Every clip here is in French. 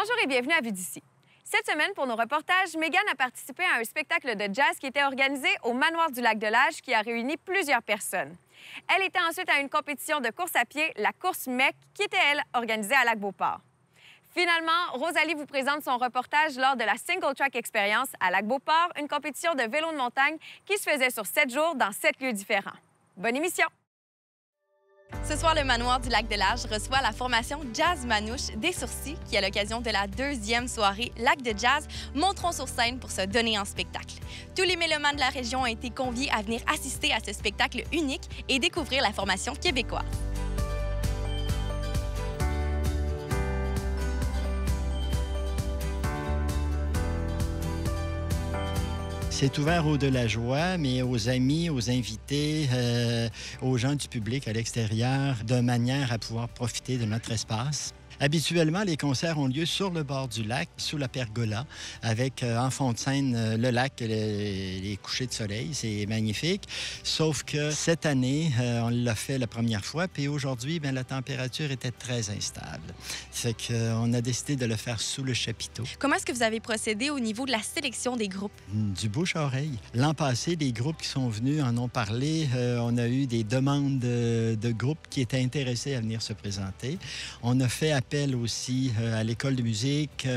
Bonjour et bienvenue à Vue d'ici. Cette semaine, pour nos reportages, Mégane a participé à un spectacle de jazz qui était organisé au Manoir du Lac-de-L'Âge qui a réuni plusieurs personnes. Elle était ensuite à une compétition de course à pied, la course MEC, qui était, elle, organisée à Lac-Beauport. Finalement, Rosalie vous présente son reportage lors de la Single Track Experience à Lac-Beauport, une compétition de vélo de montagne qui se faisait sur 7 jours dans 7 lieux différents. Bonne émission! Ce soir, le Manoir du Lac-de-L'Âge reçoit la formation Jazz Manouche des Sourcils qui, à l'occasion de la deuxième soirée Lac de Jazz, monteront sur scène pour se donner en spectacle. Tous les mélomanes de la région ont été conviés à venir assister à ce spectacle unique et découvrir la formation québécoise. C'est ouvert aux Delageois, mais aux amis, aux invités, aux gens du public à l'extérieur, de manière à pouvoir profiter de notre espace. Habituellement, les concerts ont lieu sur le bord du lac, sous la pergola, avec en fond de scène le lac, les couchers de soleil. C'est magnifique. Sauf que cette année, on l'a fait la première fois, puis aujourd'hui, bien, la température était très instable. C'est qu'on a décidé de le faire sous le chapiteau. Comment est-ce que vous avez procédé au niveau de la sélection des groupes? Du bouche à oreille. L'an passé, les groupes qui sont venus en ont parlé. On a eu des demandes de groupes qui étaient intéressés à venir se présenter. On a fait appel aussi à l'école de musique,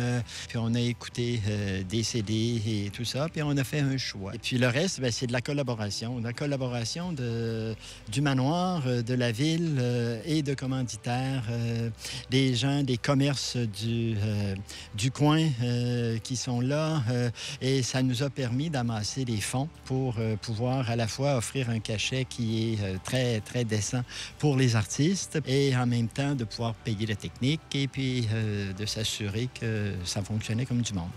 puis on a écouté des CD et tout ça, puis on a fait un choix. Et puis le reste, bien, c'est de la collaboration du manoir, de la ville et de commanditaires, des gens, des commerces du coin qui sont là, et ça nous a permis d'amasser des fonds pour pouvoir à la fois offrir un cachet qui est très, très décent pour les artistes et en même temps de pouvoir payer la technique et puis de s'assurer que ça fonctionnait comme du monde.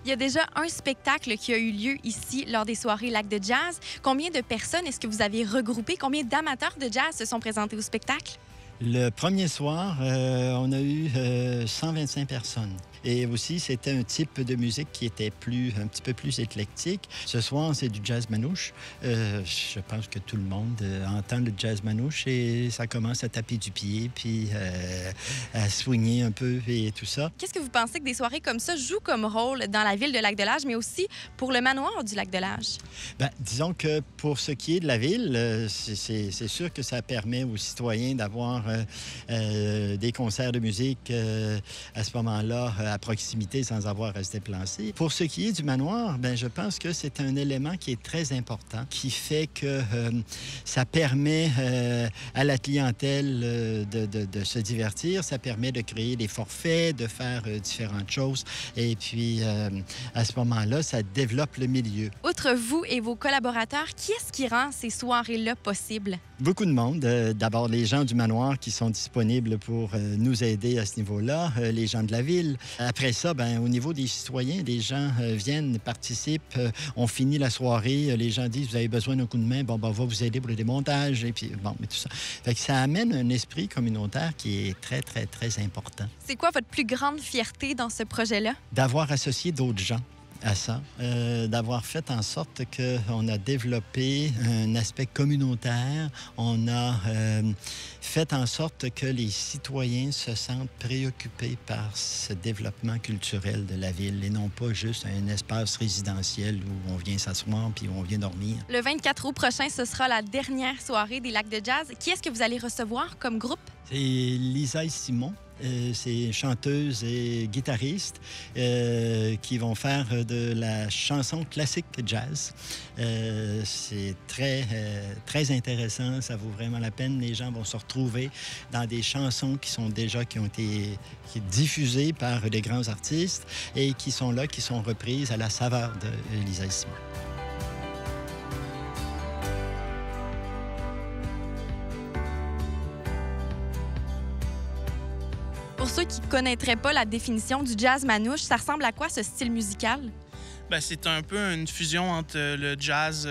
Il y a déjà un spectacle qui a eu lieu ici lors des soirées Lac de Jazz. Combien de personnes est-ce que vous avez regroupé? Combien d'amateurs de jazz se sont présentés au spectacle? Le premier soir, on a eu 125 personnes. Et aussi, c'était un type de musique qui était un petit peu plus éclectique. Ce soir, c'est du jazz manouche. Je pense que tout le monde entend le jazz manouche et ça commence à taper du pied, puis à swinger un peu et tout ça. Qu'est-ce que vous pensez que des soirées comme ça jouent comme rôle dans la ville de Lac-de-L'Âge, mais aussi pour le manoir du Lac-de-L'Âge? Bien, disons que pour ce qui est de la ville, c'est sûr que ça permet aux citoyens d'avoir des concerts de musique à ce moment-là à proximité sans avoir à se déplacer. Pour ce qui est du manoir, bien, je pense que c'est un élément qui est très important, qui fait que ça permet à la clientèle de se divertir, ça permet de créer des forfaits, de faire différentes choses. Et puis, à ce moment-là, ça développe le milieu. Outre vous et vos collaborateurs, qui est-ce qui rend ces soirées-là possibles? Beaucoup de monde. D'abord, les gens du manoir qui sont disponibles pour nous aider à ce niveau-là, les gens de la ville. Après ça, bien, au niveau des citoyens, les gens viennent, participent, on finit la soirée, les gens disent « Vous avez besoin d'un coup de main, bon, ben, on va vous aider pour le démontage. » Et puis, bon, mais tout ça. Fait que ça amène un esprit communautaire qui est très, très, très important. C'est quoi votre plus grande fierté dans ce projet-là? D'avoir associé d'autres gens à ça, d'avoir fait en sorte qu'on a développé un aspect communautaire. On a fait en sorte que les citoyens se sentent préoccupés par ce développement culturel de la ville et non pas juste un espace résidentiel où on vient s'asseoir puis où on vient dormir. Le 24 août prochain, ce sera la dernière soirée des Lacs de Jazz. Qui est-ce que vous allez recevoir comme groupe? C'est Lisa et Simon. C'est chanteuse et guitariste qui vont faire de la chanson classique jazz. C'est très, très intéressant. Ça vaut vraiment la peine. Les gens vont se retrouver dans des chansons qui ont été diffusées par des grands artistes et qui sont là, qui sont reprises à la saveur de Lisa et Simon. Pour ceux qui ne connaîtraient pas la définition du jazz manouche, ça ressemble à quoi ce style musical? Bien, c'est un peu une fusion entre le jazz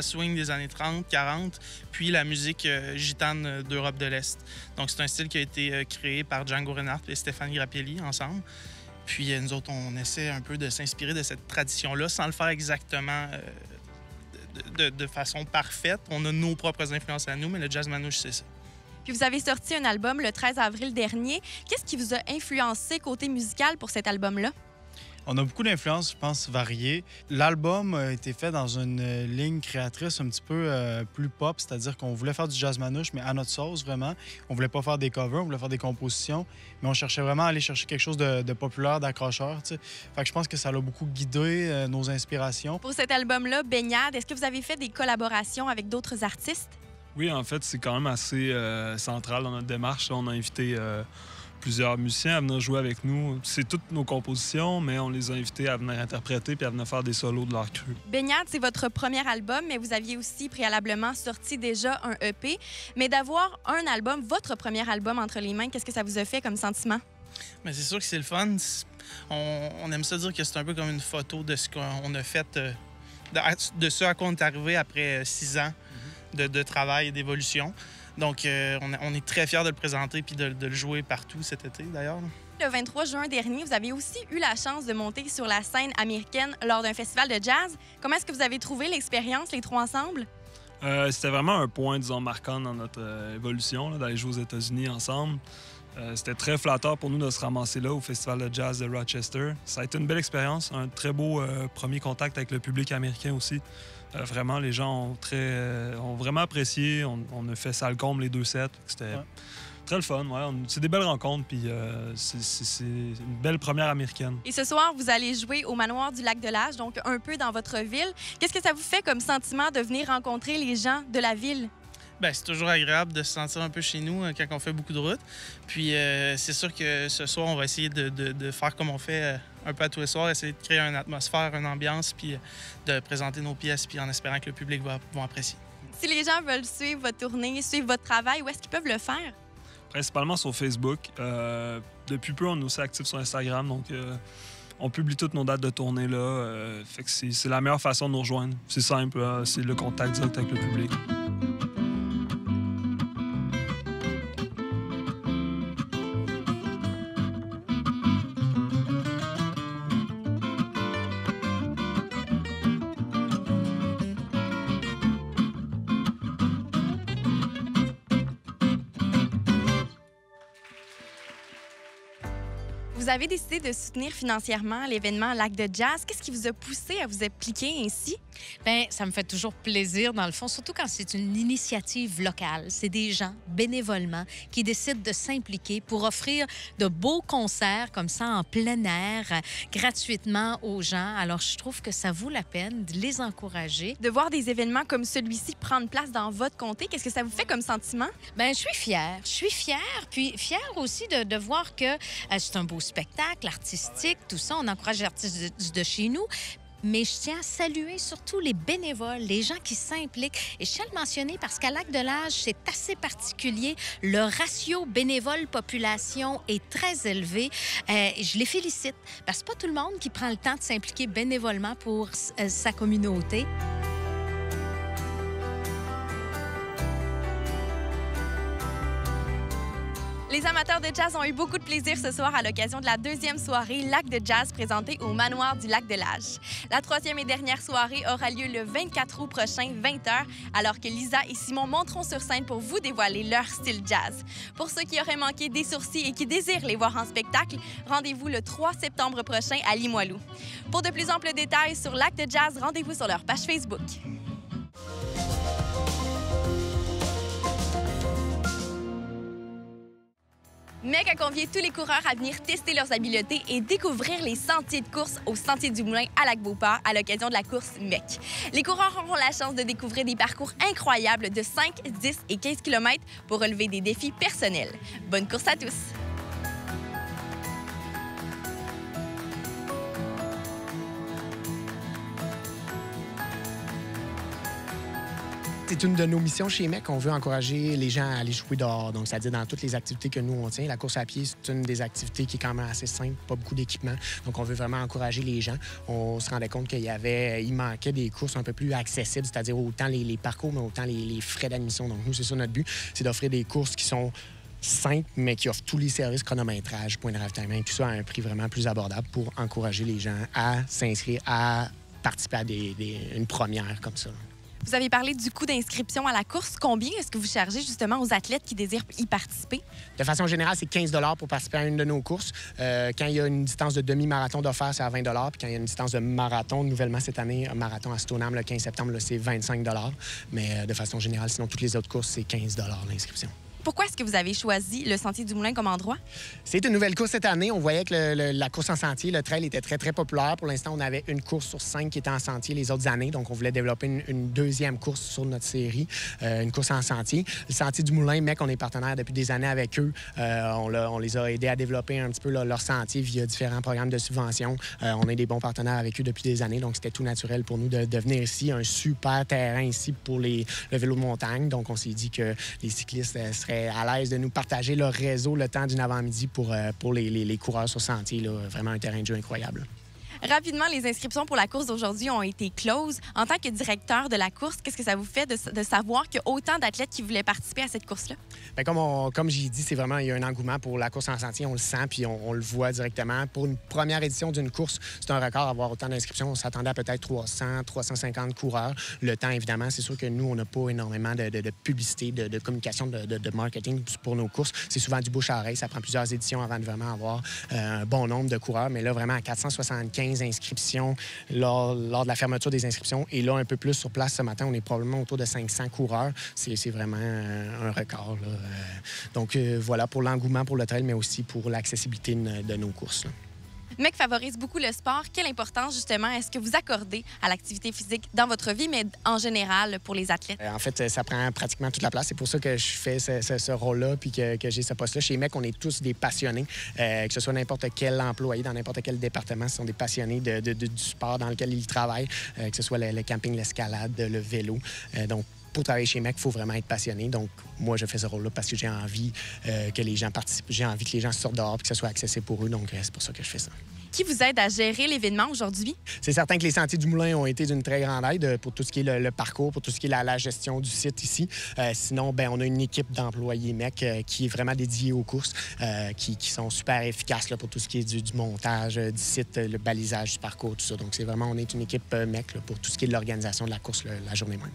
swing des années 30, 40, puis la musique gitane d'Europe de l'Est. Donc, c'est un style qui a été créé par Django Reinhardt et Stéphane Grappelli ensemble. Puis, nous autres, on essaie un peu de s'inspirer de cette tradition-là sans le faire exactement de façon parfaite. On a nos propres influences à nous, mais le jazz manouche, c'est ça. Puis vous avez sorti un album le 13 avril dernier. Qu'est-ce qui vous a influencé côté musical pour cet album-là? On a beaucoup d'influences, je pense, variées. L'album a été fait dans une ligne créatrice un petit peu plus pop, c'est-à-dire qu'on voulait faire du jazz manouche, mais à notre sauce, vraiment. On voulait pas faire des covers, on voulait faire des compositions, mais on cherchait vraiment à aller chercher quelque chose de populaire, d'accrocheur, tu sais. Fait que je pense que ça a beaucoup guidé nos inspirations. Pour cet album-là, Baignade, est-ce que vous avez fait des collaborations avec d'autres artistes? Oui, en fait, c'est quand même assez central dans notre démarche. On a invité plusieurs musiciens à venir jouer avec nous. C'est toutes nos compositions, mais on les a invités à venir interpréter puis à venir faire des solos de leur cru. Baignade, c'est votre premier album, mais vous aviez aussi préalablement sorti déjà un EP. Mais d'avoir un album, votre premier album entre les mains, qu'est-ce que ça vous a fait comme sentiment? Mais c'est sûr que c'est le fun. On aime ça dire que c'est un peu comme une photo de ce qu'on a fait, de ce à quoi on est arrivé après 6 ans de travail et d'évolution. Donc, on est très fiers de le présenter puis de le jouer partout cet été, d'ailleurs. Le 23 juin dernier, vous avez aussi eu la chance de monter sur la scène américaine lors d'un festival de jazz. Comment est-ce que vous avez trouvé l'expérience, les trois ensemble? C'était vraiment un point, disons, marquant dans notre évolution, d'aller jouer aux États-Unis ensemble. C'était très flatteur pour nous de se ramasser là au Festival de jazz de Rochester. Ça a été une belle expérience, un très beau premier contact avec le public américain aussi. Vraiment, les gens ont vraiment apprécié. On a fait salle comble les 2 sets. C'était très le fun. Ouais. C'est des belles rencontres, puis c'est une belle première américaine. Et ce soir, vous allez jouer au Manoir du Lac-de-L'Âge, donc un peu dans votre ville. Qu'est-ce que ça vous fait comme sentiment de venir rencontrer les gens de la ville? Bien, c'est toujours agréable de se sentir un peu chez nous quand on fait beaucoup de routes. Puis c'est sûr que ce soir, on va essayer de faire comme on fait un peu à tous les soirs, essayer de créer une atmosphère, une ambiance, puis de présenter nos pièces, puis en espérant que le public va apprécier. Si les gens veulent suivre votre tournée, suivre votre travail, où est-ce qu'ils peuvent le faire? Principalement sur Facebook. Depuis peu, on est aussi actifs sur Instagram, donc on publie toutes nos dates de tournée là. Fait que c'est la meilleure façon de nous rejoindre. C'est simple, c'est le contact direct avec le public. Vous avez décidé de soutenir financièrement l'événement Lac de Jazz. Qu'est-ce qui vous a poussé à vous impliquer ainsi? Bien, ça me fait toujours plaisir, dans le fond, surtout quand c'est une initiative locale. C'est des gens, bénévolement, qui décident de s'impliquer pour offrir de beaux concerts comme ça en plein air, gratuitement aux gens. Alors, je trouve que ça vaut la peine de les encourager. De voir des événements comme celui-ci prendre place dans votre comté, qu'est-ce que ça vous fait comme sentiment? Bien, je suis fière. Je suis fière, puis fière aussi de voir que c'est un beau spectacle artistique, tout ça. On encourage les artistes de chez nous. Mais je tiens à saluer surtout les bénévoles, les gens qui s'impliquent. Et je tiens à le mentionner parce qu'à Lac-de-l'Âge, c'est assez particulier. Le ratio bénévole-population est très élevé. Je les félicite parce que c'est pas tout le monde qui prend le temps de s'impliquer bénévolement pour sa communauté. Les amateurs de jazz ont eu beaucoup de plaisir ce soir à l'occasion de la 2e soirée Lac de Jazz présentée au Manoir du Lac-de-L'Âge. La 3e et dernière soirée aura lieu le 24 août prochain, 20h, alors que Lisa et Simon monteront sur scène pour vous dévoiler leur style jazz. Pour ceux qui auraient manqué des sourcils et qui désirent les voir en spectacle, rendez-vous le 3 septembre prochain à Limoilou. Pour de plus amples détails sur Lac de Jazz, rendez-vous sur leur page Facebook. MEC a convié tous les coureurs à venir tester leurs habiletés et découvrir les sentiers de course au Sentier du Moulin à Lac-Beauport à l'occasion de la course MEC. Les coureurs auront la chance de découvrir des parcours incroyables de 5, 10 et 15 km pour relever des défis personnels. Bonne course à tous! C'est une de nos missions chez MEC. On veut encourager les gens à aller jouer dehors. Donc, c'est-à-dire dans toutes les activités que nous, on tient. La course à pied, c'est une des activités qui est quand même assez simple, pas beaucoup d'équipement. Donc, on veut vraiment encourager les gens. On se rendait compte il manquait des courses un peu plus accessibles, c'est-à-dire autant les parcours, mais autant les frais d'admission. Donc, nous, c'est ça notre but, c'est d'offrir des courses qui sont simples, mais qui offrent tous les services chronométrage, points de ravitaillement, tout ça à un prix vraiment plus abordable pour encourager les gens à s'inscrire, à participer à une première comme ça. Vous avez parlé du coût d'inscription à la course. Combien est-ce que vous chargez justement aux athlètes qui désirent y participer? De façon générale, c'est 15 pour participer à une de nos courses. Quand il y a une distance de demi-marathon d'offert, c'est à 20 puis quand il y a une distance de marathon, nouvellement cette année, un marathon à Stoneham le 15 septembre, là, c'est 25 Mais de façon générale, sinon, toutes les autres courses, c'est 15 l'inscription. Pourquoi est-ce que vous avez choisi le Sentier du Moulin comme endroit? C'est une nouvelle course cette année. On voyait que la course en sentier, le trail, était très, très populaire. Pour l'instant, on avait une course sur 5 qui était en sentier les autres années. Donc, on voulait développer une deuxième course sur notre série, une course en sentier. Le Sentier du Moulin, mec, on est partenaire depuis des années avec eux. On les a aidés à développer un petit peu leur sentier via différents programmes de subvention. On est des bons partenaires avec eux depuis des années. Donc, c'était tout naturel pour nous de venir ici. Un super terrain ici pour le vélo de montagne. Donc, on s'est dit que les cyclistes seraient à l'aise de nous partager leur réseau le temps d'une avant-midi pour les coureurs sur sentier. Là. Vraiment un terrain de jeu incroyable. Rapidement, les inscriptions pour la course d'aujourd'hui ont été closes. En tant que directeur de la course, qu'est-ce que ça vous fait de savoir qu'il y a autant d'athlètes qui voulaient participer à cette course-là? Bien, comme j'ai dit, c'est vraiment, il y a un engouement pour la course en sentier. On le sent, puis on le voit directement. Pour une première édition d'une course, c'est un record avoir autant d'inscriptions. On s'attendait à peut-être 300, 350 coureurs. Le temps, évidemment, c'est sûr que nous, on n'a pas énormément de publicité, de communication, de marketing pour nos courses. C'est souvent du bouche à oreille. Ça prend plusieurs éditions avant de vraiment avoir un bon nombre de coureurs. Mais là, vraiment, à 475 inscriptions lors de la fermeture des inscriptions. Et là, un peu plus sur place ce matin, on est probablement autour de 500 coureurs. C'est vraiment un record. Là. Donc, voilà, pour l'engouement pour le trail, mais aussi pour l'accessibilité de nos courses. Là. MEC favorise beaucoup le sport. Quelle importance, justement, est-ce que vous accordez à l'activité physique dans votre vie, mais en général pour les athlètes? En fait, ça prend pratiquement toute la place. C'est pour ça que je fais ce rôle-là puis que j'ai ce poste-là. Chez MEC, on est tous des passionnés, que ce soit n'importe quel employé dans n'importe quel département. Ce sont des passionnés du sport dans lequel ils travaillent, que ce soit le camping, l'escalade, le vélo. Donc, pour travailler chez MEC, il faut vraiment être passionné. Donc, moi, je fais ce rôle-là parce que j'ai envie que les gens participent. J'ai envie que les gens sortent dehors et que ce soit accessible pour eux. Donc, c'est pour ça que je fais ça. Qui vous aide à gérer l'événement aujourd'hui? C'est certain que les Sentiers du Moulin ont été d'une très grande aide pour tout ce qui est le parcours, pour tout ce qui est la gestion du site ici. Sinon, bien, on a une équipe d'employés MEC qui est vraiment dédiée aux courses, qui sont super efficaces là, pour tout ce qui est du montage du site, le balisage du parcours, tout ça. Donc, c'est vraiment, on est une équipe MEC là, pour tout ce qui est de l'organisation de la course la journée même.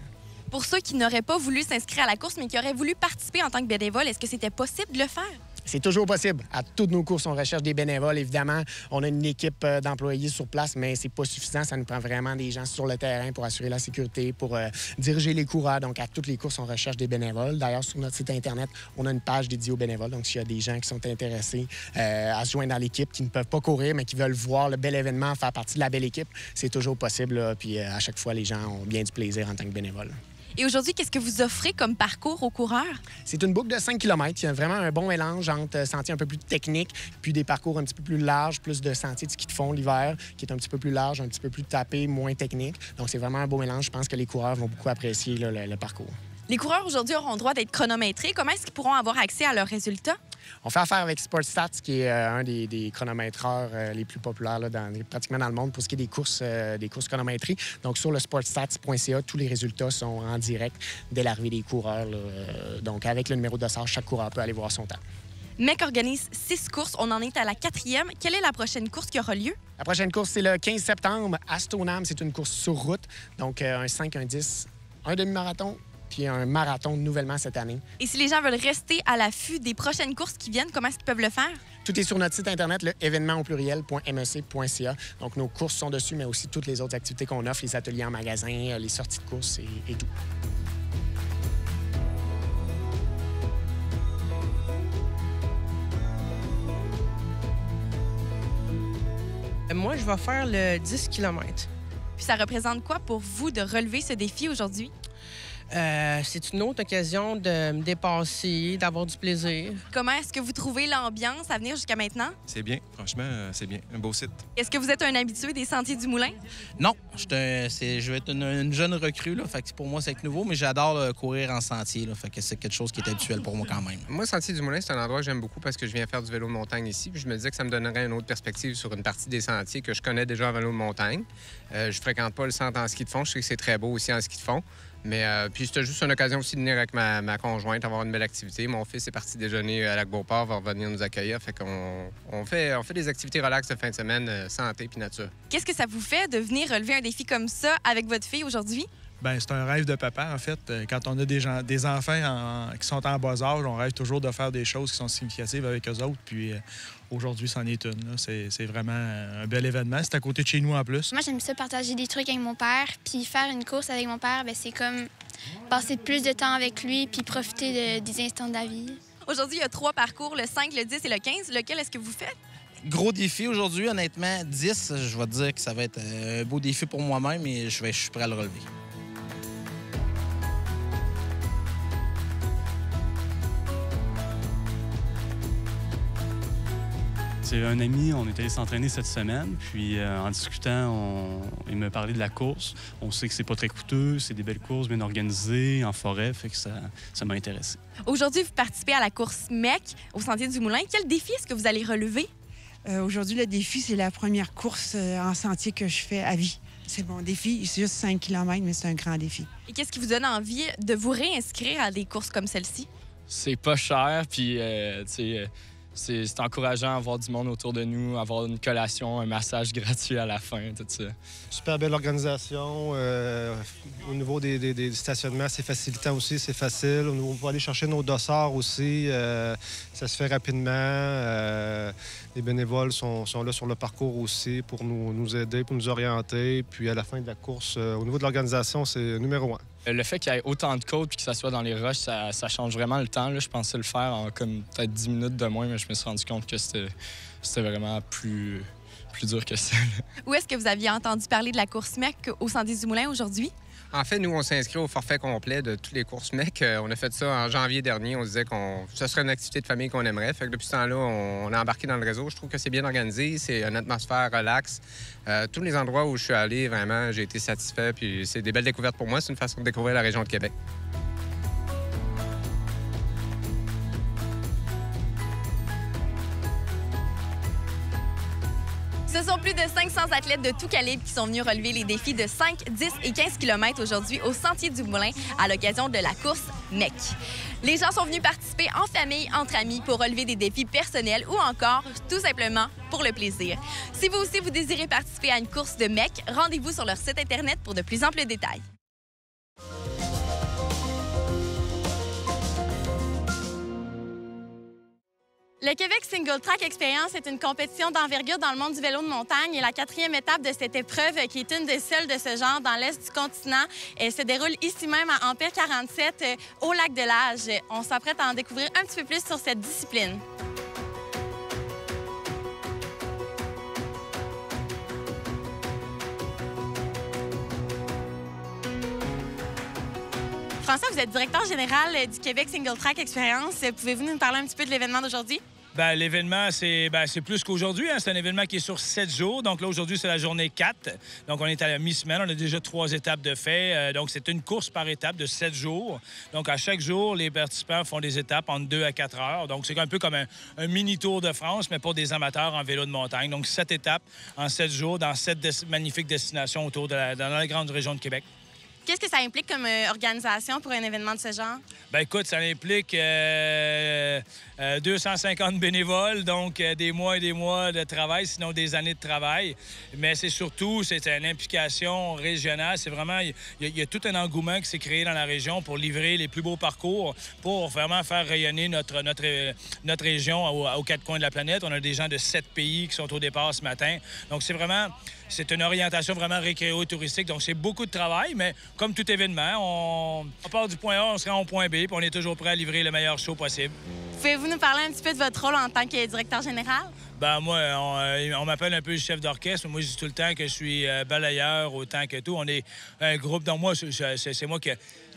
Pour ceux qui n'auraient pas voulu s'inscrire à la course, mais qui auraient voulu participer en tant que bénévole, est-ce que c'était possible de le faire? C'est toujours possible. À toutes nos courses, on recherche des bénévoles. Évidemment, on a une équipe d'employés sur place, mais c'est pas suffisant. Ça nous prend vraiment des gens sur le terrain pour assurer la sécurité, pour diriger les coureurs. Donc, à toutes les courses, on recherche des bénévoles. D'ailleurs, sur notre site Internet, on a une page dédiée aux bénévoles. Donc, s'il y a des gens qui sont intéressés à se joindre dans l'équipe, qui ne peuvent pas courir, mais qui veulent voir le bel événement, faire partie de la belle équipe, c'est toujours possible. Là. Puis, à chaque fois, les gens ont bien du plaisir en tant que bénévoles. Et aujourd'hui, qu'est-ce que vous offrez comme parcours aux coureurs? C'est une boucle de 5 km. Il y a vraiment un bon mélange entre sentiers un peu plus techniques puis des parcours un petit peu plus larges, plus de sentiers de ski de fond l'hiver, qui est un petit peu plus large, un petit peu plus tapé, moins technique. Donc, c'est vraiment un beau mélange. Je pense que les coureurs vont beaucoup apprécier là, le parcours. Les coureurs aujourd'hui auront le droit d'être chronométrés. Comment est-ce qu'ils pourront avoir accès à leurs résultats? On fait affaire avec SportStats, qui est un des chronométreurs les plus populaires là, pratiquement dans le monde pour ce qui est des courses chronométries. Donc, sur le sportstats.ca, tous les résultats sont en direct dès l'arrivée des coureurs. Là. Donc, avec le numéro de dossard, chaque coureur peut aller voir son temps. MEC organise 6 courses. On en est à la 4e. Quelle est la prochaine course qui aura lieu? La prochaine course, c'est le 15 septembre à Stoneham. C'est une course sur route. Donc, un 5, un 10, un demi-marathon puis un marathon nouvellement cette année. Et si les gens veulent rester à l'affût des prochaines courses qui viennent, comment est-ce qu'ils peuvent le faire? Tout est sur notre site Internet, le événements.mec.ca. Donc, nos courses sont dessus, mais aussi toutes les autres activités qu'on offre, les ateliers en magasin, les sorties de courses et tout. Moi, je vais faire le 10 km. Puis ça représente quoi pour vous de relever ce défi aujourd'hui? C'est une autre occasion de me dépasser, d'avoir du plaisir. Comment est-ce que vous trouvez l'ambiance à venir jusqu'à maintenant? C'est bien, franchement, c'est bien. Un beau site. Est-ce que vous êtes un habitué des Sentiers du Moulin? Non, je vais être une jeune recrue, là, fait que pour moi, c'est nouveau, mais j'adore courir en sentier, là, fait que c'est quelque chose qui est habituel pour moi quand même. Moi, Sentier du Moulin, c'est un endroit que j'aime beaucoup parce que je viens faire du vélo de montagne ici. Puis je me disais que ça me donnerait une autre perspective sur une partie des sentiers que je connais déjà en vélo de montagne. Je fréquente pas le centre en ski de fond. Je sais que c'est très beau aussi en ski de fond. Mais puis c'était juste une occasion aussi de venir avec ma conjointe, avoir une belle activité. Mon fils est parti déjeuner à Lac-Beauport, va revenir nous accueillir. Fait qu'on fait des activités relax de fin de semaine, santé puis nature. Qu'est-ce que ça vous fait de venir relever un défi comme ça avec votre fille aujourd'hui? Bien, c'est un rêve de papa, en fait. Quand on a des enfants qui sont en bas âge, on rêve toujours de faire des choses qui sont significatives avec eux autres. Puis aujourd'hui, c'en est une. Là. C'est vraiment un bel événement. C'est à côté de chez nous, en plus. Moi, j'aime ça partager des trucs avec mon père. Puis faire une course avec mon père, bien, c'est comme passer plus de temps avec lui puis profiter des instants de la vie. Aujourd'hui, il y a 3 parcours, le 5, le 10 et le 15. Lequel est-ce que vous faites? Gros défi aujourd'hui, honnêtement. 10, je vais te dire que ça va être un beau défi pour moi-même et je suis prêt à le relever. C'est un ami, on est allé s'entraîner cette semaine, puis en discutant, il m'a parlé de la course. On sait que c'est pas très coûteux, c'est des belles courses bien organisées, en forêt, fait que ça m'a intéressé. Aujourd'hui, vous participez à la course MEC au Sentier du Moulin. Quel défi est-ce que vous allez relever? Aujourd'hui, le défi, c'est la première course en sentier que je fais à vie. C'est mon défi, c'est juste 5 km, mais c'est un grand défi. Et qu'est-ce qui vous donne envie de vous réinscrire à des courses comme celle-ci? C'est pas cher, puis c'est encourageant d'avoir du monde autour de nous, avoir une collation, un massage gratuit à la fin, tout ça. Super belle organisation. Au niveau des stationnements, c'est facilitant aussi, c'est facile. On peut aller chercher nos dossards aussi. Ça se fait rapidement. Les bénévoles sont là sur le parcours aussi pour nous aider, pour nous orienter. Puis à la fin de la course, au niveau de l'organisation, c'est numéro 1. Le fait qu'il y ait autant de côtes et que ça soit dans les roches, ça change vraiment le temps. Là. Je pensais le faire en comme peut-être 10 minutes de moins, mais je me suis rendu compte que c'était vraiment plus dur que ça. Où est-ce que vous aviez entendu parler de la course MEC au Sentier du Moulin aujourd'hui? En fait, nous, on s'est inscrit au forfait complet de toutes les courses MEC. On a fait ça en janvier dernier. On se disait que ce serait une activité de famille qu'on aimerait. Fait que depuis ce temps-là, on a embarqué dans le réseau. Je trouve que c'est bien organisé. C'est une atmosphère relax. Tous les endroits où je suis allé, vraiment, j'ai été satisfait. Puis c'est des belles découvertes pour moi. C'est une façon de découvrir la région de Québec. Ce sont plus de 500 athlètes de tout calibre qui sont venus relever les défis de 5, 10 et 15 km aujourd'hui au Sentier du Moulin à l'occasion de la course MEC. Les gens sont venus participer en famille, entre amis, pour relever des défis personnels ou encore tout simplement pour le plaisir. Si vous aussi vous désirez participer à une course de MEC, rendez-vous sur leur site Internet pour de plus amples détails. Le Québec Single Track Experience est une compétition d'envergure dans le monde du vélo de montagne et la 4e étape de cette épreuve, qui est une des seules de ce genre dans l'est du continent, se déroule ici même à Empire 47 au lac de Lage. On s'apprête à en découvrir un petit peu plus sur cette discipline. François, vous êtes directeur général du Québec Single Track Experience. Pouvez-vous nous parler un petit peu de l'événement d'aujourd'hui? Bien, l'événement, c'est plus qu'aujourd'hui. Hein. C'est un événement qui est sur 7 jours. Donc là, aujourd'hui, c'est la journée 4. Donc, on est à la mi-semaine. On a déjà 3 étapes de fait. Donc, c'est une course par étape de 7 jours. Donc, à chaque jour, les participants font des étapes entre 2 à 4 heures. Donc, c'est un peu comme un mini-tour de France, mais pour des amateurs en vélo de montagne. Donc, 7 étapes en 7 jours dans 7 magnifiques destinations autour dans la grande région de Québec. Qu'est-ce que ça implique comme organisation pour un événement de ce genre? Bien, écoute, ça implique 250 bénévoles, donc des mois et des mois de travail, sinon des années de travail. Mais c'est surtout, c'est une implication régionale. C'est vraiment, il y a tout un engouement qui s'est créé dans la région pour livrer les plus beaux parcours, pour vraiment faire rayonner notre région aux 4 coins de la planète. On a des gens de 7 pays qui sont au départ ce matin. Donc, c'est une orientation vraiment récréo-touristique. Donc, c'est beaucoup de travail, mais comme tout événement, on part du point A, on se rend au point B, puis on est toujours prêt à livrer le meilleur show possible. Pouvez-vous nous parler un petit peu de votre rôle en tant que directeur général? Ben moi, on m'appelle un peu le chef d'orchestre. Moi, je dis tout le temps que je suis balayeur autant que tout. On est un groupe. Donc, moi, c'est moi qui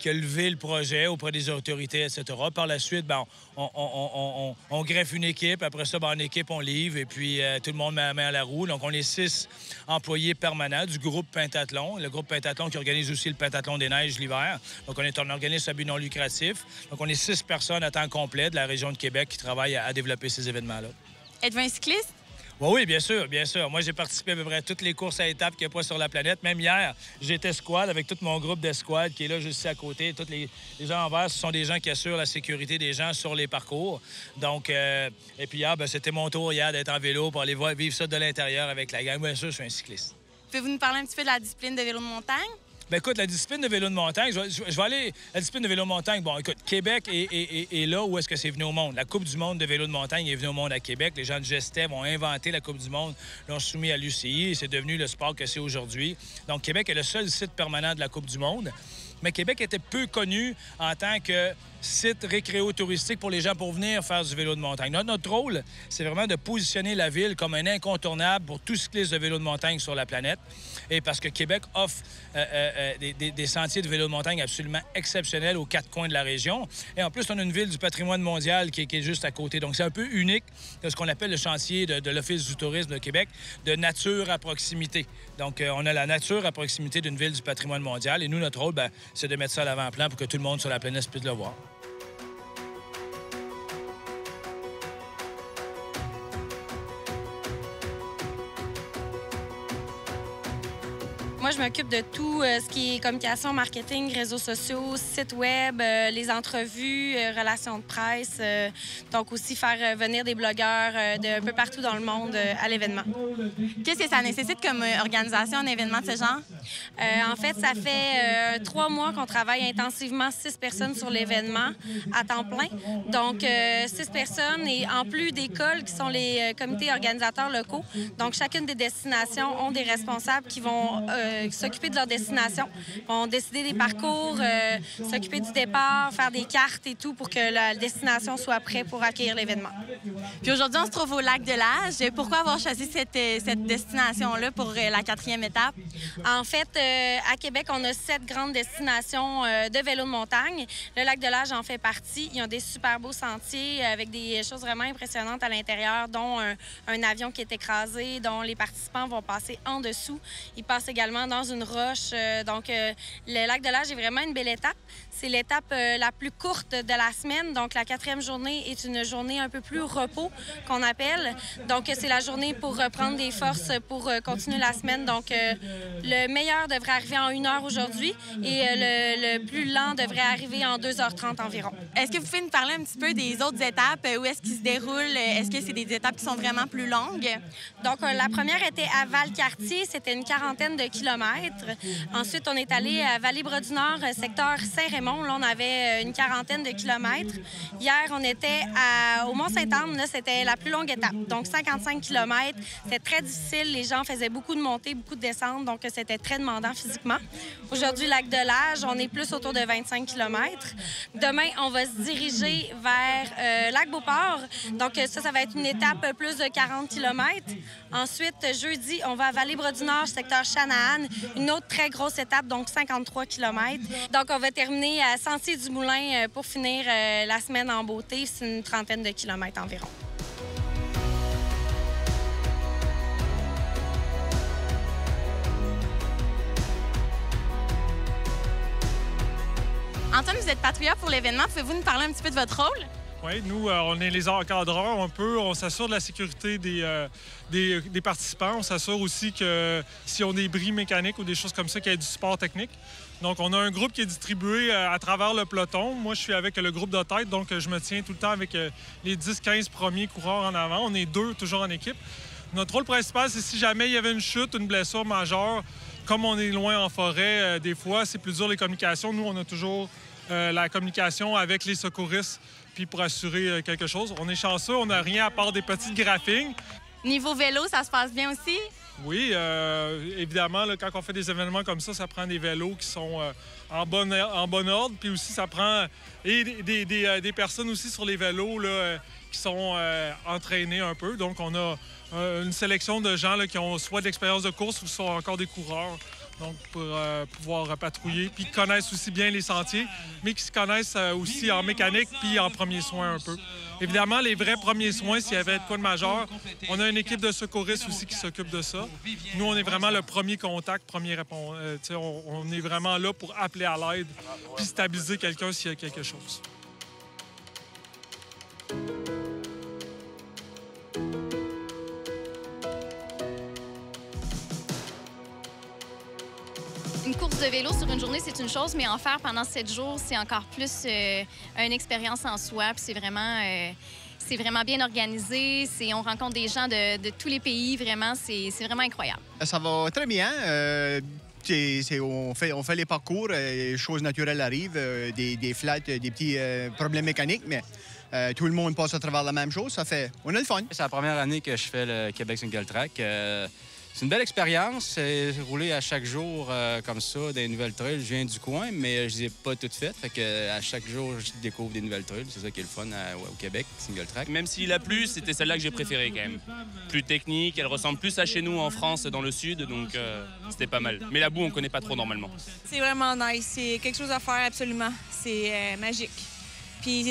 a levé le projet auprès des autorités, etc. Par la suite, ben, on greffe une équipe. Après ça, ben, en équipe, on livre. Et puis, tout le monde met la main à la roue. Donc, on est 6 employés permanents du groupe Pentathlon. Le groupe Pentathlon qui organise aussi le Pentathlon des neiges l'hiver. Donc, on est un organisme à but non lucratif. Donc, on est 6 personnes à temps complet de la région de Québec qui travaillent à développer ces événements-là. Êtes-vous un cycliste? Oui, bien sûr, bien sûr. Moi, j'ai participé à peu près à toutes les courses à étapes qu'il n'y a pas sur la planète. Même hier, j'étais squad avec tout mon groupe d'escouade qui est là juste ici à côté. Tous les gens en vert, ce sont des gens qui assurent la sécurité des gens sur les parcours. Donc, et puis hier, c'était mon tour hier d'être en vélo pour aller vivre ça de l'intérieur avec la gang. Bien sûr, je suis un cycliste. Pouvez-vous nous parler un petit peu de la discipline de vélo de montagne? Bien, écoute, la discipline de vélo de montagne, je vais aller... La discipline de vélo de montagne, bon, écoute, Québec est là où est-ce que c'est venu au monde. La Coupe du monde de vélo de montagne est venue au monde à Québec. Les gens de Gestev ont inventé la Coupe du monde, l'ont soumis à l'UCI et c'est devenu le sport que c'est aujourd'hui. Donc, Québec est le seul site permanent de la Coupe du monde. Mais Québec était peu connu en tant que site récréo-touristique pour les gens pour venir faire du vélo de montagne. Notre rôle, c'est vraiment de positionner la ville comme un incontournable pour tout cycliste de vélo de montagne sur la planète. Et parce que Québec offre des sentiers de vélo de montagne absolument exceptionnels aux quatre coins de la région. Et en plus, on a une ville du patrimoine mondial qui est juste à côté. Donc, c'est un peu unique de ce qu'on appelle le chantier de l'Office du tourisme de Québec, de nature à proximité. Donc, on a la nature à proximité d'une ville du patrimoine mondial. Et nous, notre rôle, bien, c'est de mettre ça à l'avant-plan pour que tout le monde sur la planète puisse le voir. Moi, je m'occupe de tout ce qui est communication, marketing, réseaux sociaux, site web, les entrevues, relations de presse. Donc aussi faire venir des blogueurs d'un peu partout dans le monde à l'événement. Qu'est-ce que ça nécessite comme organisation, un événement de ce genre? En fait, ça fait 3 mois qu'on travaille intensivement 6 personnes sur l'événement à temps plein. Donc, 6 personnes et en plus d'écoles qui sont les comités organisateurs locaux. Donc, chacune des destinations ont des responsables qui vont s'occuper de leur destination, vont décider des parcours, s'occuper du départ, faire des cartes et tout pour que la destination soit prête pour accueillir l'événement. Puis aujourd'hui, on se trouve au lac de Lage. Pourquoi avoir choisi cette destination-là pour la 4e étape? En fait, à Québec, on a 7 grandes destinations de vélo de montagne. Le lac de Lage en fait partie. Ils ont des super beaux sentiers avec des choses vraiment impressionnantes à l'intérieur, dont un avion qui est écrasé, dont les participants vont passer en dessous. Ils passent également dans une roche. Donc, le lac de Lage est vraiment une belle étape. C'est l'étape la plus courte de la semaine. Donc, la 4e journée est une journée un peu plus repos qu'on appelle. Donc, c'est la journée pour reprendre des forces pour continuer la semaine. Donc, le meilleur devrait arriver en 1 heure aujourd'hui et le plus lent devrait arriver en 2h30 environ. Est-ce que vous pouvez nous parler un petit peu des autres étapes? Où est-ce qu'ils se déroulent? Est-ce que c'est des étapes qui sont vraiment plus longues? Donc, la première était à Valcartier. C'était une 40aine de kilomètres. Ensuite, on est allé à Vallée-Bras-du-Nord, secteur Saint-Raymond. Là, on avait une 40aine de kilomètres. Hier, on était au Mont-Sainte-Anne. Là, c'était la plus longue étape. Donc, 55 kilomètres. C'était très difficile. Les gens faisaient beaucoup de montées, beaucoup de descentes. Donc, c'était très demandant physiquement. Aujourd'hui, lac de Lage, on est plus autour de 25 kilomètres. Demain, on va se diriger vers Lac-Beauport. Donc, ça va être une étape plus de 40 kilomètres. Ensuite, jeudi, on va à Vallée-Bras-du-Nord, secteur Chanahan. Une autre très grosse étape, donc 53 kilomètres. Donc, on va terminer à Sentier-du-Moulin pour finir la semaine en beauté. C'est une 30aine de kilomètres environ. Antoine, vous êtes patrouilleur pour l'événement. Pouvez-vous nous parler un petit peu de votre rôle? Oui, nous, on est les encadreurs un peu. On s'assure de la sécurité des participants. On s'assure aussi que s'ils ont des bris mécaniques ou des choses comme ça, qu'il y ait du support technique. Donc, on a un groupe qui est distribué à travers le peloton. Moi, je suis avec le groupe de tête, donc je me tiens tout le temps avec les 10-15 premiers coureurs en avant. On est 2 toujours en équipe. Notre rôle principal, c'est si jamais il y avait une chute, une blessure majeure, comme on est loin en forêt, des fois, c'est plus dur les communications. Nous, on a toujours la communication avec les secouristes puis pour assurer quelque chose. On est chanceux, on n'a rien à part des petites graphings. Niveau vélo, ça se passe bien aussi? Oui, évidemment, là, quand on fait des événements comme ça prend des vélos qui sont en bon ordre. Puis aussi, ça prend des personnes aussi sur les vélos là, qui sont entraînées un peu. Donc, on a une sélection de gens là, qui ont soit de l'expérience de course ou qui sont encore des coureurs. Donc, pour pouvoir patrouiller, puis qui connaissent aussi bien les sentiers, mais qui se connaissent aussi en mécanique puis en premiers soins un peu. Évidemment, les vrais premiers soins, s'il y avait de quoi de majeur, on a une équipe de secouristes aussi qui s'occupe de ça. Nous, on est vraiment le premier contact, premier répondant. On est vraiment là pour appeler à l'aide puis stabiliser quelqu'un s'il y a quelque chose. Une course de vélo sur une journée, c'est une chose, mais en faire pendant 7 jours, c'est encore plus une expérience en soi. Puis c'est vraiment bien organisé. On rencontre des gens de tous les pays. Vraiment, c'est vraiment incroyable. Ça va très bien. on fait les parcours, les choses naturelles arrivent, des flats, des petits problèmes mécaniques, mais tout le monde passe à travers la même chose. On a le fun. C'est la première année que je fais le Québec Single Track. C'est une belle expérience. C'est rouler à chaque jour comme ça, des nouvelles trails. Je viens du coin, mais je les ai pas toutes faites. Fait que à chaque jour, je découvre des nouvelles trails. C'est ça qui est le fun au Québec, Single Track. Même s'il a plu, c'était celle-là que j'ai préférée quand même. Plus technique, elle ressemble plus à chez nous en France, dans le sud, donc c'était pas mal. Mais la boue, on connaît pas trop normalement. C'est vraiment nice. C'est quelque chose à faire absolument. C'est magique. Puis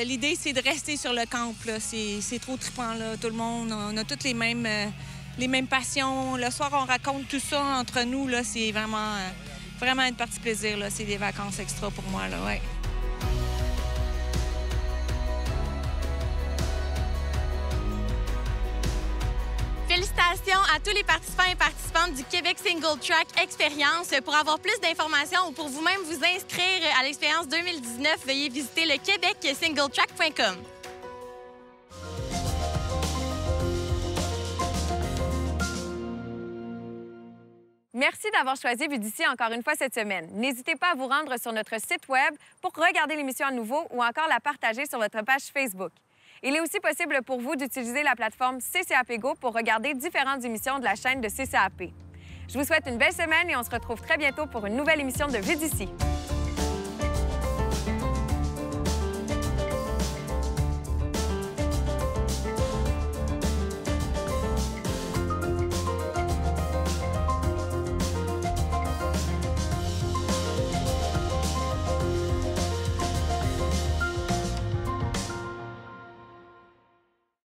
l'idée, c'est de rester sur le camp. C'est trop trippant, là. Tout le monde, on a toutes les mêmes passions. Le soir, on raconte tout ça entre nous. Là. C'est vraiment une partie plaisir. Là. C'est des vacances extra pour moi. Là. Ouais. Félicitations à tous les participants et participantes du Québec Single Track Expérience. Pour avoir plus d'informations ou pour vous-même vous inscrire à l'expérience 2019, veuillez visiter le québecsingletrack.com. Merci d'avoir choisi Vue d'ici encore une fois cette semaine. N'hésitez pas à vous rendre sur notre site Web pour regarder l'émission à nouveau ou encore la partager sur votre page Facebook. Il est aussi possible pour vous d'utiliser la plateforme CCAP Go pour regarder différentes émissions de la chaîne de CCAP. Je vous souhaite une belle semaine et on se retrouve très bientôt pour une nouvelle émission de Vue d'ici.